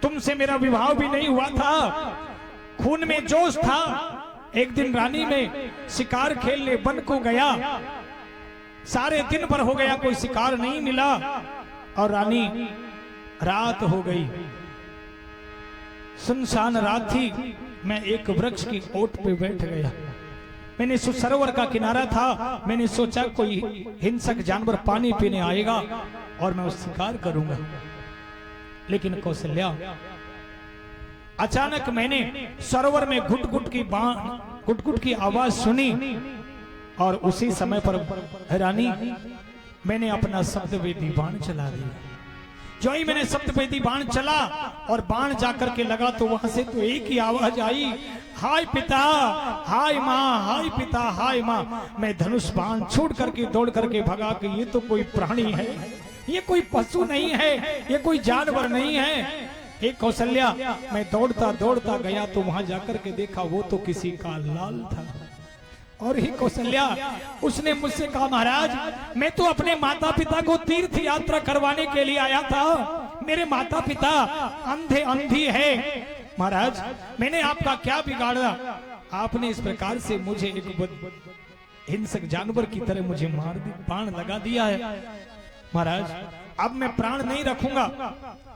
तुमसे मेरा विवाह भी नहीं हुआ था, खून में जोश था। एक दिन रानी में शिकार खेलने वन को गया, सारे दिन भर हो गया, कोई शिकार नहीं मिला और रानी रात हो गई, सुनसान रात थी। मैं एक वृक्ष की ओट पे बैठ गया। मैंने सरोवर का किनारा था, मैंने सोचा कोई हिंसक जानवर पानी पीने आएगा और मैं उस शिकार करूंगा। लेकिन कौशल्या, अचानक मैंने सरोवर में घुट घुट की आवाज सुनी और उसी समय पर रानी मैंने अपना शब्दवेदी बाण चला दिया। जो ही मैंने शब्दवेदी बाण चला और बाण जाकर के लगा तो वहां से तो एक ही आवाज आई, हाय पिता, हाय माँ, हाय पिता, हाय माँ। मैं धनुष बाण छोड़ करके दौड़ करके भगा कि ये तो कोई प्राणी है, ये कोई पशु नहीं है, ये कोई जानवर नहीं है। एक कौशल्या, मैं दौड़ता दौड़ता गया तो वहां जाकर के देखा वो तो किसी का लाल था। और ही कौशल्या, उसने मुझसे कहा महाराज, मैं तो अपने माता पिता को तीर्थ यात्रा करवाने के लिए आया था, मेरे माता पिता अंधे अंधी है। महाराज, मैंने आपका क्या बिगाड़ा? आपने इस प्रकार से मुझे एक हिंसक जानवर की तरह मुझे मार दी, बाण लगा दिया है। महाराज, अब मैं प्राण नहीं रखूंगा,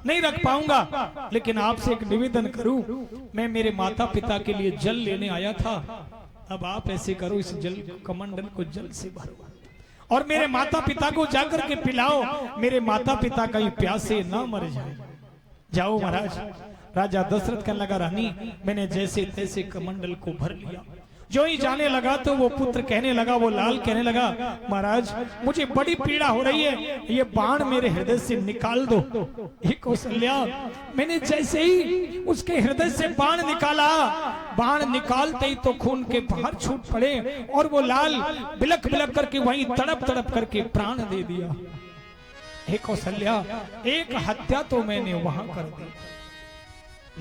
नहीं रख पाऊंगा, लेकिन आपसे एक निवेदन करूं, मैं मेरे माता पिता के लिए जल लेने आया था, अब आप ऐसे करो, इस जल कमंडल को जल से भरो और मेरे माता पिता को जाकर के पिलाओ, मेरे माता पिता कहीं प्यासे ना मर जाए। जाओ महाराज। राजा दशरथ कहने लगा, रानी मैंने जैसे तैसे कमंडल को भर लिया। जो ही जाने लगा तो वो पुत्र कहने लगा, वो लाल कहने लगा, महाराज मुझे बड़ी पीड़ा हो रही है, ये बाण मेरे हृदय से निकाल दो। ये कौशल्या, मैंने जैसे ही उसके हृदय से बाण निकाला, बाण निकालते ही तो खून के बाहर छूट पड़े और वो लाल बिलक बिलक करके वहीं तड़प तड़प करके प्राण दे दिया। हे कौशल्या, एक हत्या तो मैंने वहां कर दी।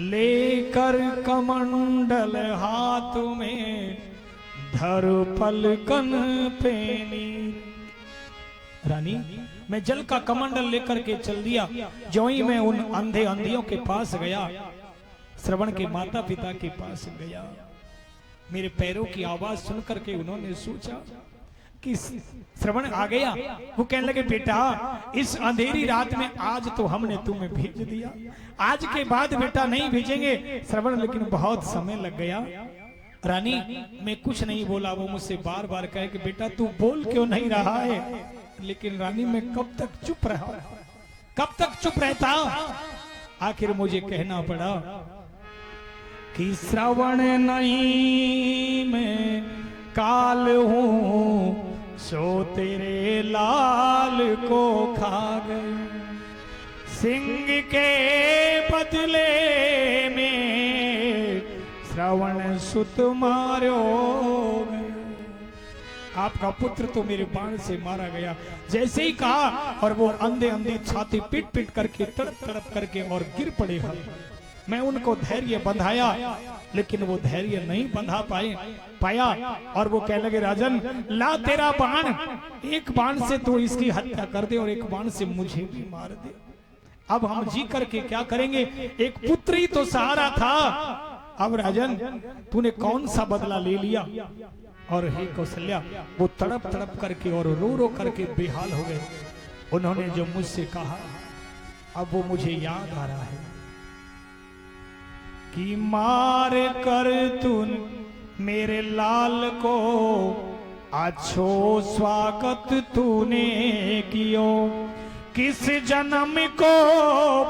लेकर कमंडल हाथ में धर पलकन पेनी। रानी, मैं जल का कमंडल लेकर के चल दिया। जो ही मैं उन अंधे अंधियों के पास गया, श्रवण के माता पिता के पास गया, मेरे पैरों की आवाज सुनकर के उन्होंने सोचा कि श्रवण आ गया। वो कहने लगे, बेटा इस अंधेरी रात में आज तो हमने तुम्हें भेज दिया, आज के बाद बेटा नहीं भेजेंगे। श्रवण, लेकिन बहुत समय लग गया। रानी, मैं कुछ नहीं बोला। वो मुझसे बार बार कहे कि बेटा तू बोल क्यों नहीं रहा है? लेकिन रानी, मैं कब तक चुप रहा, कब तक चुप रहता? आखिर मुझे कहना पड़ा कि श्रवण नहीं मैं काल हूं, सो तेरे लाल को खा गए, सिंह के बदले में श्रवण सुत मारो गए। आपका पुत्र तो मेरे बाण से मारा गया। जैसे ही कहा और वो अंधे अंधे छाती पीट पीट करके तड़प तड़प करके और गिर पड़े हैं। मैं उनको धैर्य बंधाया, लेकिन वो धैर्य नहीं बंधा पाया और वो कहने लगे, राजन ला तेरा बाण, एक बाण से तो इसकी हत्या कर दे और एक बाण से मुझे भी मार दे। अब हम जी करके क्या करेंगे? एक पुत्र ही तो सहारा था। अब राजन तूने कौन सा बदला ले लिया? और हे कौशल्या, वो तड़प तड़प करके और रो रो करके बेहाल हो गए। उन्होंने जो मुझसे कहा, अब वो मुझे याद आ रहा है कि मार कर तून मेरे लाल को अच्छो स्वागत तूने कियो, किस जन्म को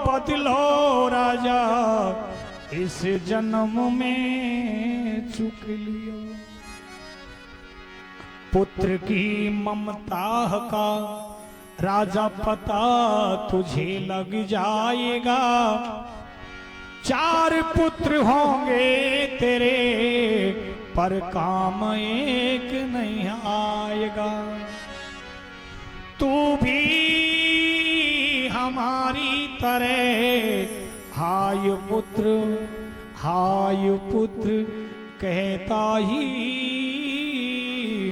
बदलो राजा, इस जन्म में चुक लियो। पुत्र की ममता का राजा पता तुझे लग जाएगा, 4 पुत्र होंगे तेरे पर काम एक नहीं आएगा। तू भी हमारी तरह हाय पुत्र कहता ही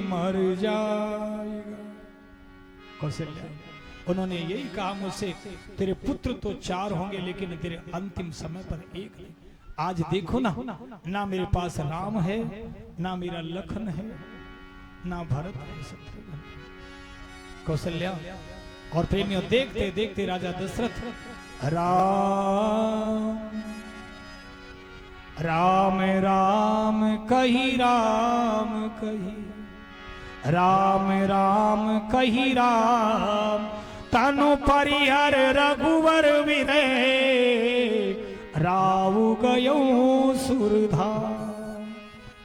मर जाएगा। कौशल्या, उन्होंने यही कहा मुझसे, तेरे पुत्र तो 4 होंगे लेकिन तेरे अंतिम समय पर एक नहीं। आज देखो ना, ना मेरे पास राम है, ना मेरा लखन है, ना भरत है, शत्रुघ्न, कौशल्या और प्रेमियों। देखते देखते राजा दशरथ राम राम राम कही, राम कही, राम राम कही, राम तनु परिहर रघुवर विरे, राव गयो सुरधाम।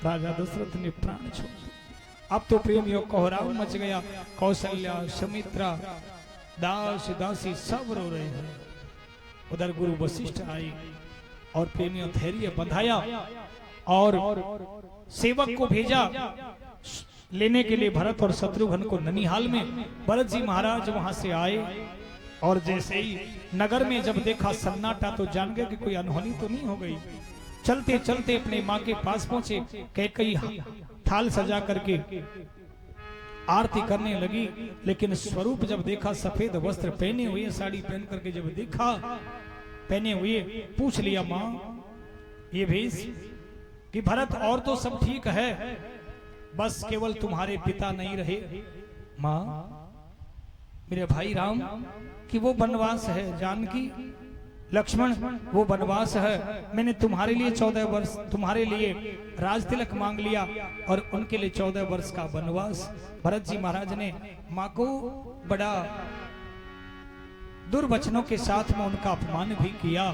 राजा दशरथ ने प्राण छोड़ दिया। अब तो प्रेमियों कोहराव मच गया। कौशल्या, सुमित्रा, दास दासी सब रो रहे हैं। उधर गुरु वशिष्ठ आए और प्रेमियों धैर्य बंधाया और सेवक को भेजा लेने के लिए भरत और शत्रुघ्न को ननिहाल में। भरत जी महाराज वहां से आए और जैसे ही नगर में जब देखा सन्नाटा तो जान गए कि कोई अनहोनी तो नहीं हो गई। चलते चलते अपने माँ के पास पहुंचे। कैकेयी थाल सजा करके आरती करने लगी, लेकिन स्वरूप जब देखा सफेद वस्त्र पहने हुए, साड़ी पहन करके जब देखा पहने हुए, पूछ लिया माँ ये भेष कि भरत और तो सब ठीक है, बस केवल तुम्हारे पिता नहीं रहे। माँ मेरे भाई राम कि वो वनवास है, जानकी लक्ष्मण वो वनवास है, मैंने तुम्हारे लिए 14 वर्ष तुम्हारे लिए राज तिलक मांग लिया और उनके लिए 14 वर्ष का वनवास। भरत जी महाराज ने माँ को बड़ा दुर्वचनों के साथ में उनका अपमान भी किया।